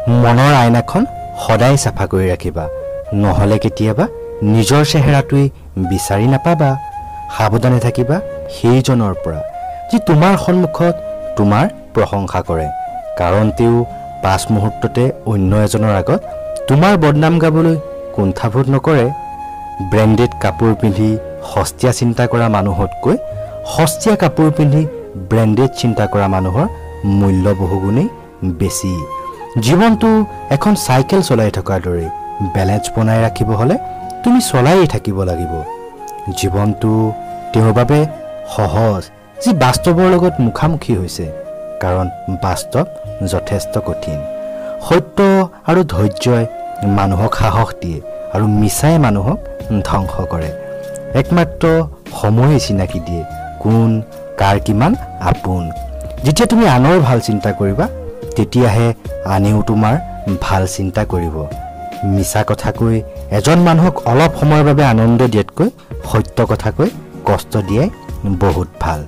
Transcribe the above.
মনৰ আইনাখন সদায় চাফা কৰি ৰাখিবা, নহ'লে কেতিয়াবা নিজৰ চেহেৰাটোই বিচাৰি নাপাবা। সাৱধানে থাকিবা সেইজনৰ পৰা যি তোমাৰ সন্মুখত তোমাৰ প্ৰশংসা কৰে, কাৰণ তেওঁ পাছ মুহূৰ্ততে অন্য এজনৰ আগত তোমাৰ বদনাম গাবলৈ কুণ্ঠাবোধ নকৰে। ব্ৰেণ্ডেড কাপোৰ পিন্ধি সস্তীয়া চিন্তা কৰা মানুহতকৈ সস্তীয়া কাপোৰ পিন্ধি ব্ৰেণ্ডেড চিন্তা কৰা মানুহৰ মূল্য বহুগুণেই বেছি। জীৱনটো এখন চাইকেল চলাই থকাৰ দৰে, বেলেঞ্চ বনাই ৰাখিব হ'লে তুমি চলায়েই থাকিব লাগিব। জীৱনটো তেওঁৰ বাবে সহজ যি বাস্তৱৰ লগত মুখামুখি হৈছে, কাৰণ বাস্তৱ যথেষ্ট কঠিন। সত্য আৰু ধৈৰ্যই মানুহক সাহস দিয়ে আৰু মিছাই মানুহক ধ্বংস কৰে। একমাত্ৰ সময়ে চিনাকি দিয়ে কোন কাৰ কিমান আপোন। যেতিয়া তুমি আনৰ ভাল চিন্তা কৰিবা, তেতিয়াহে আনেও তোমাৰ ভাল চিন্তা কৰিব। মিছা কথা কৈ এজন মানুহক অলপ সময়ৰ বাবে আনন্দ দিয়াতকৈ সত্য কথা কৈ কষ্ট দিয়াই বহুত ভাল।